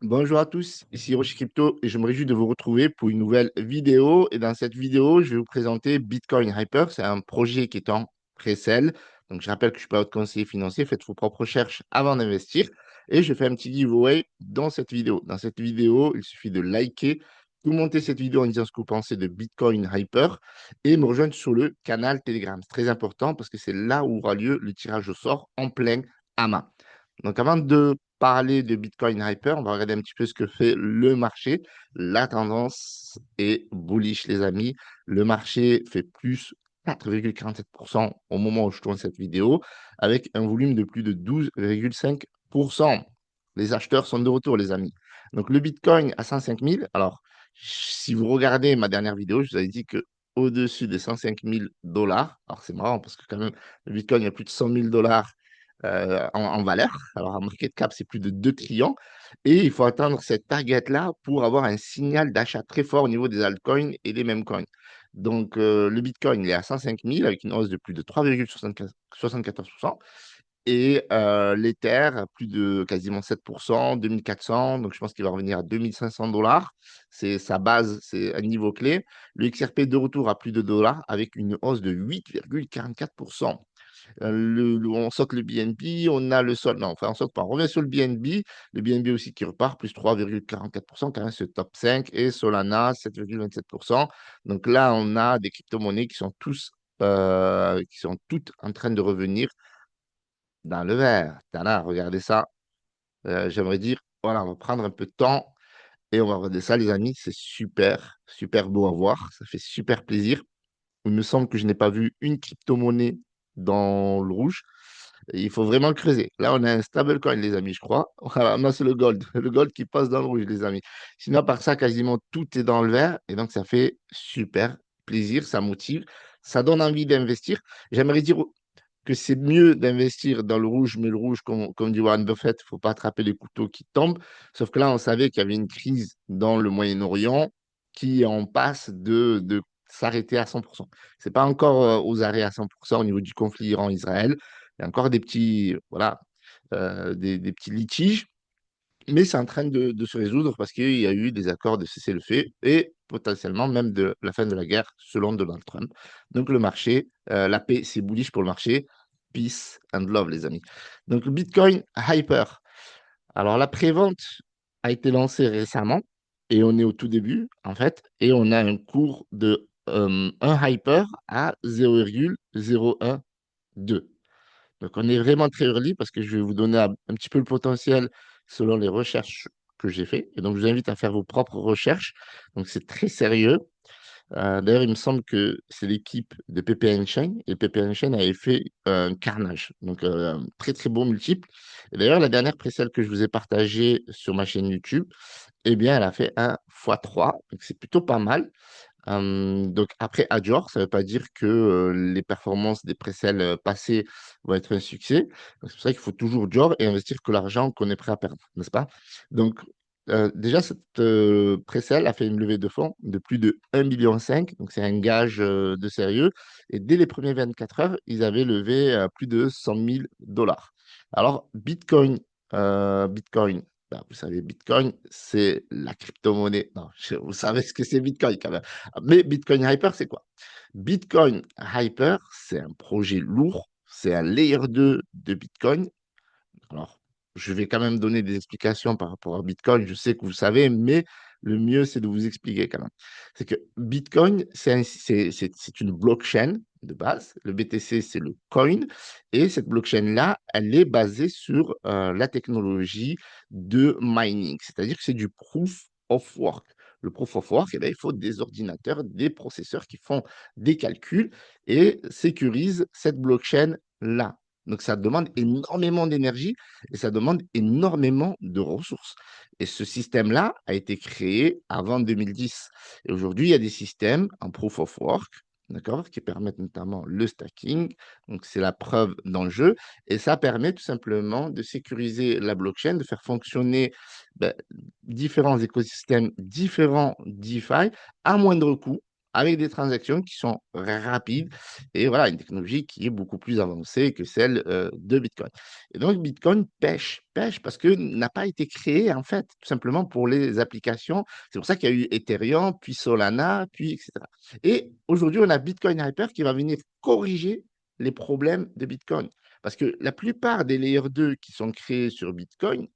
Bonjour à tous, ici Rocher Crypto et je me réjouis de vous retrouver pour une nouvelle vidéo. Et dans cette vidéo, je vais vous présenter Bitcoin Hyper. C'est un projet qui est en pré-sale. Donc, je rappelle que je suis pas votre conseiller financier. Faites vos propres recherches avant d'investir. Et je fais un petit giveaway dans cette vidéo. Dans cette vidéo, il suffit de liker, commenter cette vidéo en disant ce que vous pensez de Bitcoin Hyper et me rejoindre sur le canal Telegram. C'est très important parce que c'est là où aura lieu le tirage au sort en plein amas. Donc, avant de parler de Bitcoin Hyper, on va regarder un petit peu ce que fait le marché. La tendance est bullish, les amis. Le marché fait plus 4,47% au moment où je tourne cette vidéo, avec un volume de plus de 12,5%. Les acheteurs sont de retour, les amis. Donc, le Bitcoin à 105 000. Alors, si vous regardez ma dernière vidéo, je vous avais dit que au-dessus des 105 000 dollars, alors c'est marrant parce que quand même, le Bitcoin a plus de 100 000 dollars en valeur. Alors, en market cap, c'est plus de 2 trillions. Et il faut atteindre cette target-là pour avoir un signal d'achat très fort au niveau des altcoins et des mêmes coins. Donc, le Bitcoin, il est à 105 000 avec une hausse de plus de 3,74%. Et l'Ether, à plus de quasiment 7%, 2400. Donc, je pense qu'il va revenir à 2500 dollars. C'est sa base, c'est un niveau clé. Le XRP de retour à plus de dollars avec une hausse de 8,44%. On saute le BNB, on a le sol. Non, enfin, on saute pas. On revient sur le BNB. Le BNB aussi qui repart, plus 3,44%, quand même, ce top 5. Et Solana, 7,27%. Donc là, on a des crypto-monnaies qui sont toutes en train de revenir dans le vert. Tada, regardez ça. J'aimerais dire, voilà, on va prendre un peu de temps et on va regarder ça, les amis. C'est super, super beau à voir. Ça fait super plaisir. Il me semble que je n'ai pas vu une crypto-monnaie dans le rouge. Et il faut vraiment creuser. Là, on a un stablecoin, les amis, je crois. Voilà, non, c'est le gold. Le gold qui passe dans le rouge, les amis. Sinon, par ça, quasiment tout est dans le vert. Et donc, ça fait super plaisir. Ça motive. Ça donne envie d'investir. J'aimerais dire que c'est mieux d'investir dans le rouge, mais le rouge, comme dit Warren Buffett, il ne faut pas attraper les couteaux qui tombent. Sauf que là, on savait qu'il y avait une crise dans le Moyen-Orient qui en passe de s'arrêter à 100%. Ce n'est pas encore aux arrêts à 100% au niveau du conflit Iran-Israël. Il y a encore des petits, voilà, des petits litiges, mais c'est en train de se résoudre parce qu'il y a eu des accords de cessez-le-feu et potentiellement même de la fin de la guerre selon Donald Trump. Donc le marché, la paix, c'est bullish pour le marché. Peace and love, les amis. Donc le Bitcoin Hyper. Alors la prévente a été lancée récemment et on est au tout début en fait et on a un cours de 1 Hyper à 0,012. Donc, on est vraiment très early parce que je vais vous donner un petit peu le potentiel selon les recherches que j'ai fait. Et donc, je vous invite à faire vos propres recherches. Donc, c'est très sérieux. D'ailleurs, il me semble que c'est l'équipe de PPN Chain et PPN Chain avait fait un carnage. Donc, un très, très beau multiple. Et d'ailleurs, la dernière précelle que je vous ai partagée sur ma chaîne YouTube, eh bien, elle a fait un x3. Donc, c'est plutôt pas mal. Donc après Ajor, ça ne veut pas dire que les performances des précelles passées vont être un succès. Donc, c'est pour ça qu'il faut toujours Jor et investir que l'argent qu'on est prêt à perdre, n'est-ce pas? Donc déjà, cette précelle a fait une levée de fonds de plus de 1,5 million. Donc c'est un gage de sérieux. Et dès les premières 24 heures, ils avaient levé plus de 100 000 dollars. Alors Bitcoin, ben, vous savez, Bitcoin, c'est la crypto-monnaie. Non, vous savez ce que c'est Bitcoin quand même. Mais Bitcoin Hyper, c'est quoi? Bitcoin Hyper, c'est un projet lourd, c'est un layer 2 de Bitcoin. Alors, je vais quand même donner des explications par rapport à Bitcoin. Je sais que vous savez, mais le mieux, c'est de vous expliquer quand même. C'est que Bitcoin, c'est une blockchain de base. Le BTC, c'est le coin. Et cette blockchain-là, elle est basée sur la technologie de mining. C'est-à-dire que c'est du proof of work. Le proof of work, eh bien, il faut des ordinateurs, des processeurs qui font des calculs et sécurisent cette blockchain-là. Donc, ça demande énormément d'énergie et ça demande énormément de ressources. Et ce système-là a été créé avant 2010. Et aujourd'hui, il y a des systèmes en proof of work, d'accord, qui permettent notamment le stacking. Donc, c'est la preuve dans le jeu. Et ça permet tout simplement de sécuriser la blockchain, de faire fonctionner ben, différents écosystèmes, différents DeFi à moindre coût, avec des transactions qui sont rapides et voilà, une technologie qui est beaucoup plus avancée que celle, de Bitcoin. Et donc Bitcoin pêche parce que n'a pas été créé, en fait, tout simplement pour les applications. C'est pour ça qu'il y a eu Ethereum, puis Solana, puis et cetera. Et aujourd'hui, on a Bitcoin Hyper qui va venir corriger les problèmes de Bitcoin. Parce que la plupart des Layer 2 qui sont créés sur Bitcoin,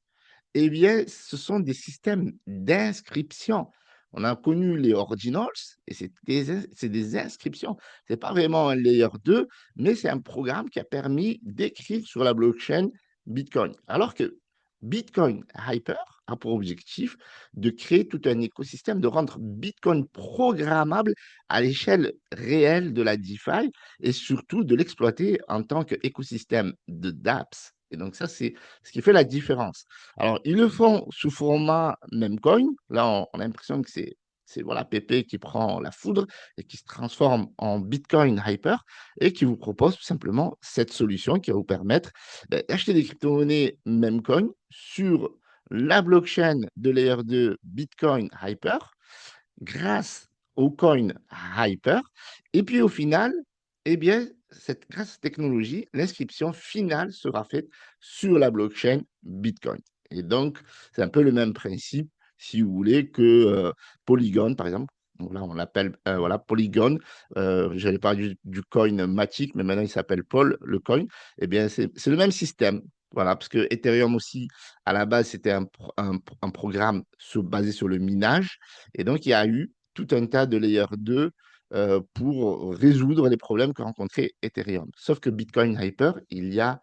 eh bien, ce sont des systèmes d'inscription. On a connu les ordinals et c'est des inscriptions. C'est pas vraiment un layer 2, mais c'est un programme qui a permis d'écrire sur la blockchain Bitcoin. Alors que Bitcoin Hyper a pour objectif de créer tout un écosystème, de rendre Bitcoin programmable à l'échelle réelle de la DeFi et surtout de l'exploiter en tant qu'écosystème de dApps. Et donc ça, c'est ce qui fait la différence. Alors, ils le font sous format Memcoin. Là, on a l'impression que c'est voilà, Pépé qui prend la foudre et qui se transforme en Bitcoin Hyper et qui vous propose tout simplement cette solution qui va vous permettre d'acheter des crypto-monnaies Memcoin sur la blockchain de Layer 2 Bitcoin Hyper grâce au coin Hyper. Et puis au final, eh bien, grâce à cette technologie, l'inscription finale sera faite sur la blockchain Bitcoin. Et donc, c'est un peu le même principe, si vous voulez, que Polygon, par exemple. Donc là, on l'appelle voilà, Polygon. J'allais parler du coin Matic, mais maintenant il s'appelle Paul, le coin. Eh bien, c'est le même système. Voilà, parce que Ethereum aussi, à la base, c'était un programme basé sur le minage. Et donc, il y a eu tout un tas de layer 2 pour résoudre les problèmes que rencontrait Ethereum. Sauf que Bitcoin Hyper, il y a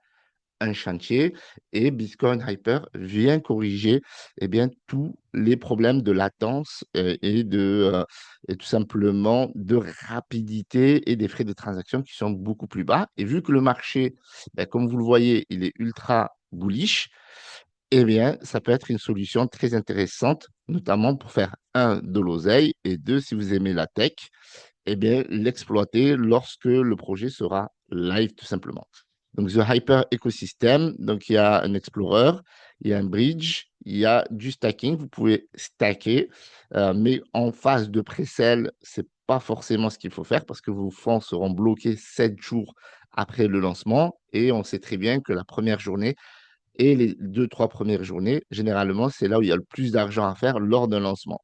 un chantier et Bitcoin Hyper vient corriger eh bien, tous les problèmes de latence et tout simplement de rapidité et des frais de transaction qui sont beaucoup plus bas. Et vu que le marché, ben, comme vous le voyez, il est ultra bullish, eh bien, ça peut être une solution très intéressante, notamment pour faire, un, de l'oseille et deux, si vous aimez la tech, eh bien, l'exploiter lorsque le projet sera live, tout simplement. Donc, The Hyper Ecosystem, donc il y a un Explorer, il y a un Bridge, il y a du stacking. Vous pouvez stacker, mais en phase de pré-sell, c'est pas forcément ce qu'il faut faire parce que vos fonds seront bloqués 7 jours après le lancement et on sait très bien que la première journée et les 2-3 premières journées, généralement, c'est là où il y a le plus d'argent à faire lors d'un lancement.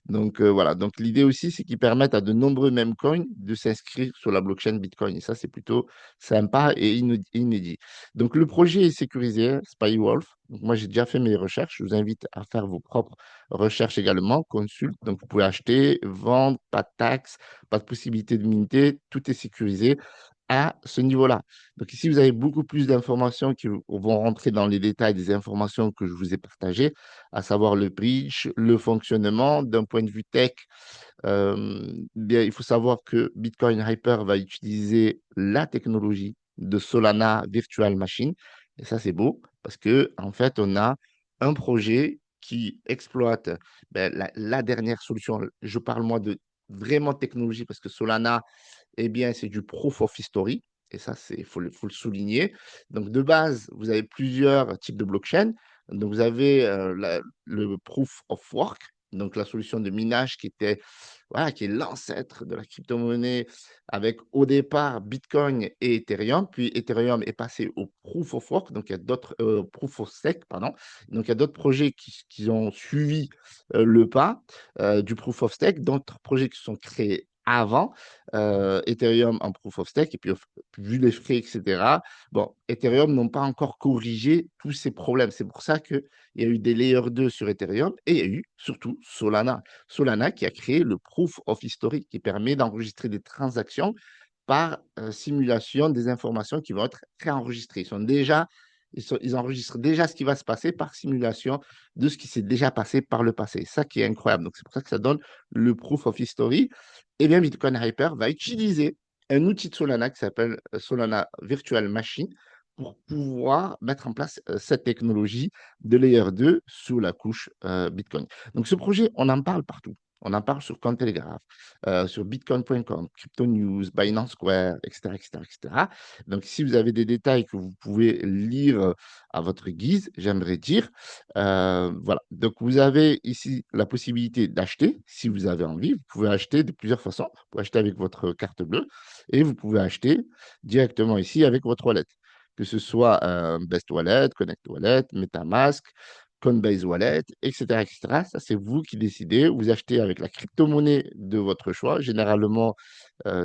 Donc, voilà. Donc, l'idée aussi, c'est qu'ils permettent à de nombreux memcoins de s'inscrire sur la blockchain Bitcoin. Et ça, c'est plutôt sympa et inédit. Donc, le projet est sécurisé, SpyWolf. Donc, moi, j'ai déjà fait mes recherches. Je vous invite à faire vos propres recherches également. Consulte. Donc, vous pouvez acheter, vendre, pas de taxes, pas de possibilité de minter. Tout est sécurisé à ce niveau-là. Donc ici, vous avez beaucoup plus d'informations qui vont rentrer dans les détails des informations que je vous ai partagées, à savoir le bridge, le fonctionnement. D'un point de vue tech, bien, il faut savoir que Bitcoin Hyper va utiliser la technologie de Solana Virtual Machine. Et ça, c'est beau parce que en fait, on a un projet qui exploite ben, la dernière solution. Je parle moi de vraiment technologie parce que Solana, eh bien, c'est du proof of history. Et ça, il faut le souligner. Donc, de base, vous avez plusieurs types de blockchain. Donc, vous avez le proof of work, donc la solution de minage qui était, voilà, qui est l'ancêtre de la crypto-monnaie avec au départ Bitcoin et Ethereum. Puis Ethereum est passé au proof of work, donc il y a d'autres, proof of stake, pardon. Donc, il y a d'autres projets qui ont suivi le pas du proof of stake, d'autres projets qui sont créés avant Ethereum en proof of stake, et puis vu les frais, etc., bon, Ethereum n'ont pas encore corrigé tous ces problèmes. C'est pour ça qu'il y a eu des Layer 2 sur Ethereum et il y a eu surtout Solana. Solana qui a créé le proof of history qui permet d'enregistrer des transactions par simulation des informations qui vont être préenregistrées. Ils enregistrent déjà ce qui va se passer par simulation de ce qui s'est déjà passé par le passé. Ça qui est incroyable. Donc, c'est pour ça que ça donne le proof of history. Eh bien, Bitcoin Hyper va utiliser un outil de Solana qui s'appelle Solana Virtual Machine pour pouvoir mettre en place cette technologie de Layer 2 sous la couche Bitcoin. Donc, ce projet, on en parle partout. On en parle sur Cointelegraph, sur bitcoin.com, Crypto News, Binance Square, etc., etc., etc. Donc, si vous avez des détails que vous pouvez lire à votre guise, j'aimerais dire, voilà. Donc, vous avez ici la possibilité d'acheter, si vous avez envie. Vous pouvez acheter de plusieurs façons. Vous pouvez acheter avec votre carte bleue et vous pouvez acheter directement ici avec votre wallet, que ce soit Best Wallet, Connect Wallet, MetaMask, Coinbase Wallet, etc., etc. Ça, c'est vous qui décidez. Vous achetez avec la crypto-monnaie de votre choix. Généralement,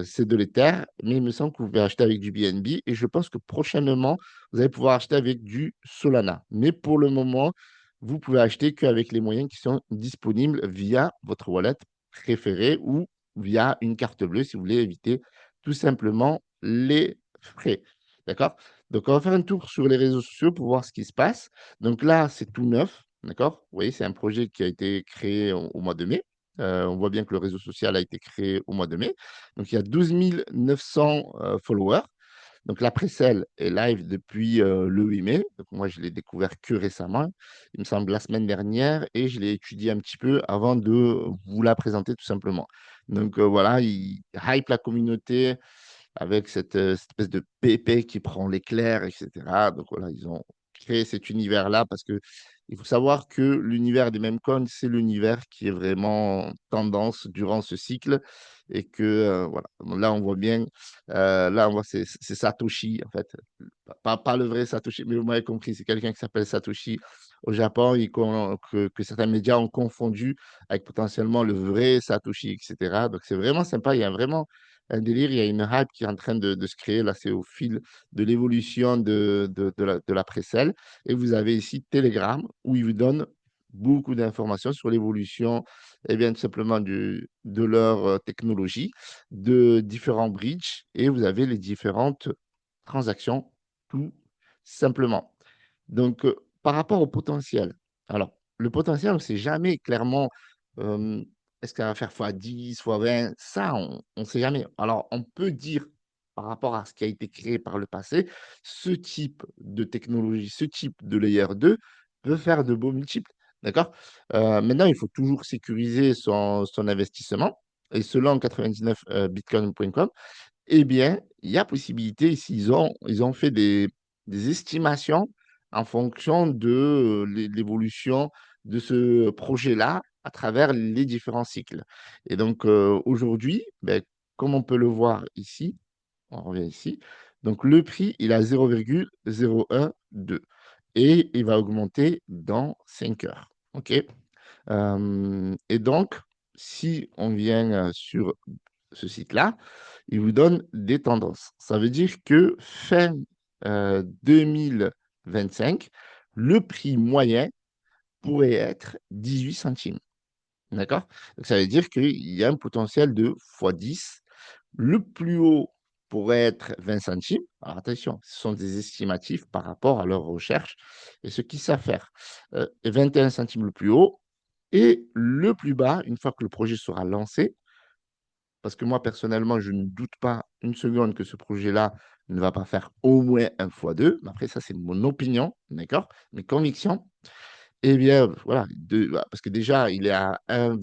c'est de l'Ether, mais il me semble que vous pouvez acheter avec du BNB et je pense que prochainement, vous allez pouvoir acheter avec du Solana. Mais pour le moment, vous pouvez acheter qu'avec les moyens qui sont disponibles via votre wallet préféré ou via une carte bleue si vous voulez éviter tout simplement les frais. D'accord? Donc, on va faire un tour sur les réseaux sociaux pour voir ce qui se passe. Donc là, c'est tout neuf. D'accord? Vous voyez, c'est un projet qui a été créé au mois de mai. On voit bien que le réseau social a été créé au mois de mai. Donc, il y a 12 900 followers. Donc, la Précelle est live depuis le 8 mai. Donc, moi, je l'ai découvert que récemment, il me semble la semaine dernière, et je l'ai étudié un petit peu avant de vous la présenter tout simplement. Donc, voilà, il hype la communauté avec cette espèce de pépé qui prend l'éclair, etc. Donc, voilà, ils ont créé cet univers-là parce que il faut savoir que l'univers des meme coins, c'est l'univers qui est vraiment tendance durant ce cycle et que voilà. Là, on voit bien, là, on voit c'est Satoshi, en fait. Pas le vrai Satoshi, mais vous m'avez compris, c'est quelqu'un qui s'appelle Satoshi au Japon et que certains médias ont confondu avec potentiellement le vrai Satoshi, etc. Donc, c'est vraiment sympa. Il y a vraiment un délire, il y a une hype qui est en train de se créer. Là, c'est au fil de l'évolution de la Précelle. Et vous avez ici Telegram, où il vous donne beaucoup d'informations sur l'évolution, et bien, tout simplement de leur technologie, de différents bridges, et vous avez les différentes transactions, tout simplement. Donc, par rapport au potentiel, alors, le potentiel, on ne sait jamais clairement est-ce qu'elle va faire fois 10, fois 20, ça, on ne sait jamais. Alors, on peut dire, par rapport à ce qui a été créé par le passé, ce type de technologie, ce type de layer 2 peut faire de beaux multiples. D'accord? Maintenant, il faut toujours sécuriser son investissement. Et selon 99 bitcoin.com, eh bien, il y a possibilité, ici, ils ont fait des estimations en fonction de l'évolution de ce projet-là à travers les différents cycles. Et donc, aujourd'hui, ben, comme on peut le voir ici, on revient ici, donc le prix, il a 0,012 et il va augmenter dans 5 heures. OK? Et donc, si on vient sur ce site-là, il vous donne des tendances. Ça veut dire que fin 2025, le prix moyen pourrait être 18 centimes. D'accord? Donc, ça veut dire qu'il y a un potentiel de x10. Le plus haut pourrait être 20 centimes. Alors attention, ce sont des estimatifs par rapport à leurs recherches et ce qu'ils savent faire. 21 centimes le plus haut et le plus bas, une fois que le projet sera lancé, parce que moi, personnellement, je ne doute pas une seconde que ce projet-là ne va pas faire au moins un fois deux. Mais après, ça, c'est mon opinion, d'accord? Mes convictions. Eh bien, voilà, parce que déjà, il est à 1,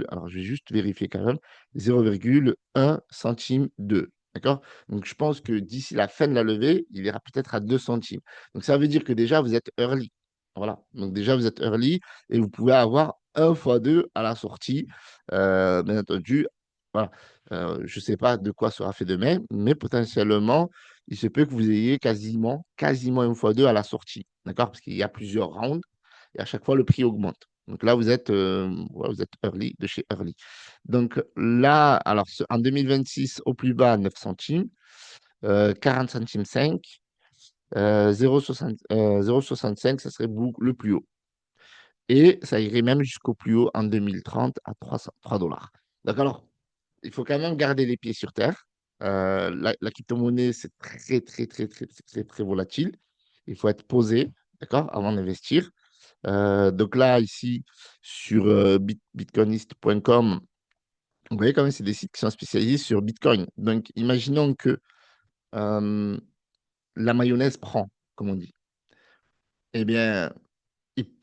alors je vais juste vérifier quand même, 0,1 centime de. D'accord? Donc, je pense que d'ici la fin de la levée, il ira peut-être à 2 centimes. Donc, ça veut dire que déjà, vous êtes early. Voilà. Donc, déjà, vous êtes early et vous pouvez avoir un fois 2 à la sortie. Bien entendu, voilà. Je ne sais pas de quoi sera fait demain, mais potentiellement, il se peut que vous ayez quasiment un fois 2 à la sortie. D'accord? Parce qu'il y a plusieurs rounds et à chaque fois, le prix augmente. Donc là, vous êtes early de chez early. Donc là, alors en 2026, au plus bas, 9 centimes, 40 centimes 5, 0,65, ça serait le plus haut. Et ça irait même jusqu'au plus haut en 2030 à 3 dollars. Donc alors, il faut quand même garder les pieds sur terre. La crypto-monnaie, c'est très, très, très, très, très, très, très volatile. Il faut être posé, d'accord, avant d'investir. Donc là, ici, sur bitcoinist.com, vous voyez quand même, c'est des sites qui sont spécialisés sur Bitcoin. Donc, imaginons que euh, la mayonnaise prend, comme on dit. Eh bien,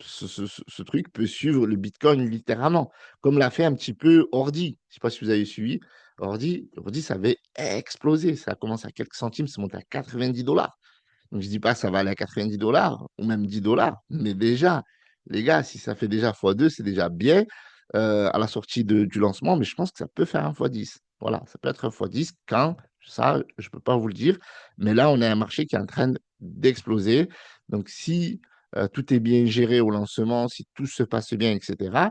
ce truc peut suivre le Bitcoin littéralement, comme l'a fait un petit peu Ordi. Je sais pas si vous avez suivi. Ordi, ça avait explosé. Ça a commencé à quelques centimes, c'est monté à 90 $. Donc, je dis pas que ça va aller à 90 $ ou même 10 $, mais déjà, les gars, si ça fait déjà x2, c'est déjà bien à la sortie du lancement, mais je pense que ça peut faire un x10. Voilà, ça peut être un x10 quand, ça, je peux pas vous le dire, mais là, on a un marché qui est en train d'exploser. Donc, si tout est bien géré au lancement, si tout se passe bien, etc.,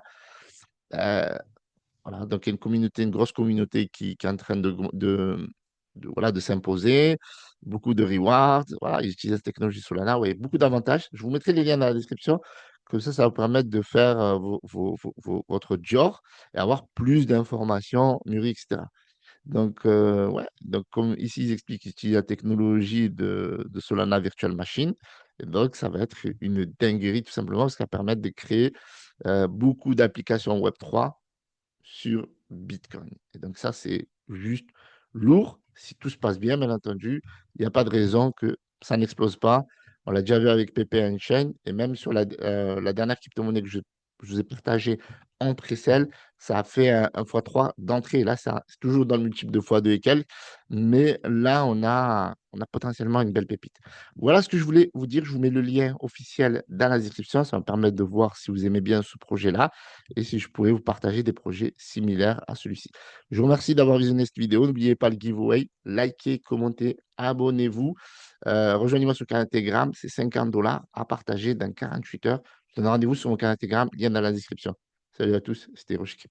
voilà, donc il y a une communauté, une grosse communauté qui est en train voilà, de s'imposer, beaucoup de rewards, voilà, ils utilisent la technologie Solana, oui, beaucoup d'avantages. Je vous mettrai les liens dans la description, comme ça va vous permettre de faire votre Dior et avoir plus d'informations, Muri, etc. Donc, ouais, donc comme ici ils expliquent qu'ils utilisent la technologie de Solana Virtual Machine, et donc ça va être une dinguerie tout simplement parce qu'elle permet de créer beaucoup d'applications Web3 sur Bitcoin. Et donc ça, c'est juste lourd. Si tout se passe bien, bien entendu, il n'y a pas de raison que ça n'explose pas. On l'a déjà vu avec PP Chain et même sur la dernière crypto-monnaie que je vous ai partagée en pré-sell, ça a fait un x3 d'entrée. Là, c'est toujours dans le multiple de x2 et quelques, mais là, on a potentiellement une belle pépite. Voilà ce que je voulais vous dire. Je vous mets le lien officiel dans la description. Ça va me permettre de voir si vous aimez bien ce projet-là et si je pourrais vous partager des projets similaires à celui-ci. Je vous remercie d'avoir visionné cette vidéo. N'oubliez pas le giveaway. Likez, commentez, abonnez-vous. Rejoignez-moi sur le canal Telegram. C'est 50 $ à partager dans 48 heures. Je vous donne rendez-vous sur mon canal Telegram. Lien dans la description. Salut à tous. C'était Roche Crypto.